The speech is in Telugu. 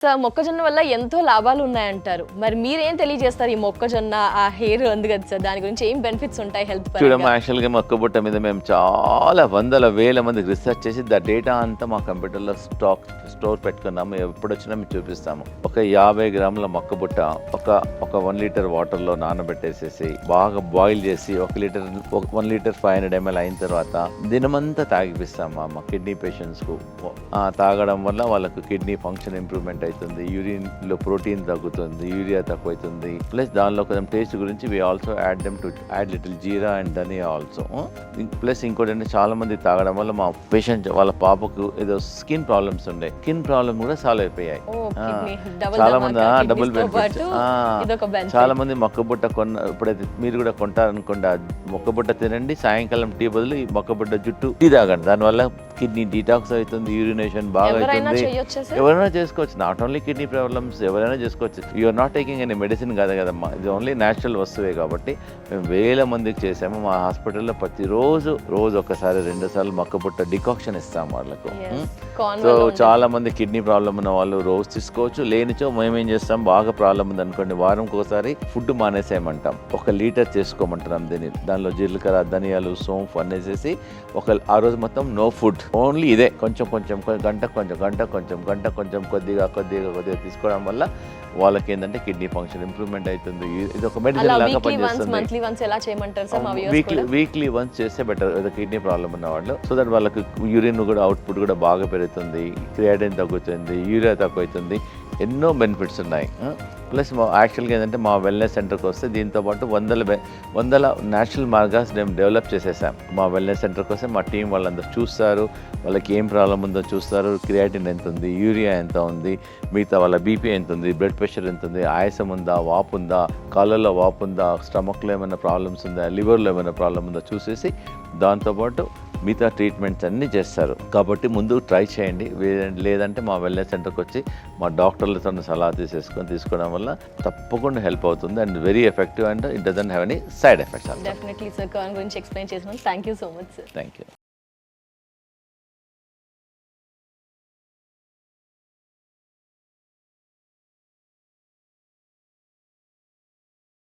సార్ మొక్కజొన్న వల్ల ఎంతో లాభాలు ఉన్నాయంటారు. మరి మీరేం తెలియజేస్తారు ఈ మొక్కజొన్న ఆ హెయిర్ ఉంది కదా సార్, దాని గురించి ఏం బెనిఫిట్స్ ఉంటాయి హెల్త్ పరంగా? చూడమ్మా, యాక్చువల్గా మొక్కబుట్ట మీద మేము చాలా వందల వేల మందికి రీసెర్చ్ చేసి డేటా అంతా మా కంప్యూటర్లో స్టోర్ పెట్టుకున్నాము. ఎప్పుడు వచ్చినా మేము చూపిస్తాము. ఒక 50 గ్రాముల మొక్కబుట్ట ఒక 1 లీటర్ వాటర్లో నానబెట్టేసేసి బాగా బాయిల్ చేసి 1 లీటర్ 500 ml అయిన తర్వాత దినమంతా తాగిపిస్తాము మా కిడ్నీ పేషెంట్స్కు. తాగడం వల్ల వాళ్ళకు కిడ్నీ ఫంక్షన్ ఇంప్రూవ్మెంట్ అవుతుంది, యూరిన్లో ప్రోటీన్ తగ్గుతుంది, యూరియా తక్కువవుతుంది. ప్లస్ దానిలో కొంచెం టేస్ట్ గురించి we also add little jeera and dhania also. Plus ఇంకోటి అంటే చాలా మంది తాగడం వల్ల మా పేషెంట్ వాళ్ళ పాపకు ఏదో స్కిన్ ప్రాబ్లమ్స్ ఉండే, స్కిన్ ప్రాబ్లమ్ కూడా సాల్వ్ అయిపోయాయి. చాలా మంది డబుల్ బెనిఫిట్స్. చాలా మంది మొక్కబుట్ట ఇప్పుడైతే మీరు కూడా కొంటారనుకోండి, మొక్కబుట్ట తినండి, సాయంకాలం టీ బదులు ఈ మొక్కబుట్ట జుట్టు టీ తాగండి. దానివల్ల కిడ్నీ డీటాక్స్ అవుతుంది, యూరినేషన్ బాగా అవుతుంది. ఎవరైనా చేసుకోవచ్చు, నాట్ ఓన్లీ కిడ్నీ ప్రాబ్లమ్స్, ఎవరైనా చేసుకోవచ్చు. You are not taking any medicine కాదు కదమ్మా, ఇది ఓన్లీ న్యాచురల్ వస్తువే. కాబట్టి మేము వేల మందికి చేసాము. మా హాస్పిటల్లో ప్రతిరోజు ఒకసారి 2 సార్లు మొక్కబుట్ట డికాక్షన్ ఇస్తాము వాళ్ళకు. సో చాలా మంది కిడ్నీ ప్రాబ్లం ఉన్న వాళ్ళు రోజు తీసుకోవచ్చు. లేనిచో మేమేం చేస్తాం, బాగా ప్రాబ్లం ఉంది అనుకోండి, వారంకి ఒకసారి ఫుడ్ మానేసేయమంటాం. 1 లీటర్ చేసుకోమంటున్నాం దీన్ని. దానిలో జీలకర్ర, ధనియాలు, సోంపు అనేసేసి ఆ రోజు మొత్తం నో ఫుడ్, ఓన్లీ ఇదే. కొంచెం గంట కొద్దిగా తీసుకోవడం వల్ల వాళ్ళకి ఏంటంటే కిడ్నీ ఫంక్షన్ ఇంప్రూవ్మెంట్ అవుతుంది. ఇది ఒక మెడిసిన్ లాగా పనిచేస్తుంది. వీక్లీ వన్స్ చేస్తే బెటర్ కిడ్నీ ప్రాబ్లం ఉన్న వాళ్ళు. సో దట్ వాళ్ళకి యూరిన్ కూడా అవుట్పుట్ కూడా బాగా పెరుగుతుంది, క్రియాటిన్ తగ్గుతుంది, యూరియా తగ్గుతుంది, ఎన్నో బెనిఫిట్స్ ఉన్నాయి. ప్లస్ యాక్చువల్గా ఏంటంటే మా వెల్నెస్ సెంటర్కి వస్తే దీంతో పాటు వందల న్యాచురల్ మార్గాస్ మేము డెవలప్ చేసేసాం. మా వెల్నెస్ సెంటర్కి వస్తే మా టీం వాళ్ళందరూ చూస్తారు, వాళ్ళకి ఏం ప్రాబ్లం ఉందో చూస్తారు, క్రియాటిన్ ఎంత ఉంది, యూరియా ఎంత ఉంది, మిగతా వాళ్ళ బీపీ ఎంత ఉంది, బ్లడ్ ప్రెషర్ ఎంత ఉంది, ఆయాసం ఉందా, వాపు ఉందా, కాళ్ళల్లో వాపు ఉందా, స్టమక్లో ఏమైనా ప్రాబ్లమ్స్ ఉందా, లివర్లో ఏమైనా ప్రాబ్లం ఉందా చూసేసి దాంతోపాటు మిగతా ట్రీట్మెంట్స్ అన్నీ చేస్తారు. కాబట్టి ముందు ట్రై చేయండి. లేదంటే మా వెల్నెస్ సెంటర్కి వచ్చి మా డాక్టర్లతో సలహా తీసుకోవడం వల్ల తప్పకుండా హెల్ప్ అవుతుంది. And very effective and it doesn't have any side effects. Definitely sir, గురించి ఎక్స్ప్లెయిన్ చేసినందుకు thank you so much sir. Thank you.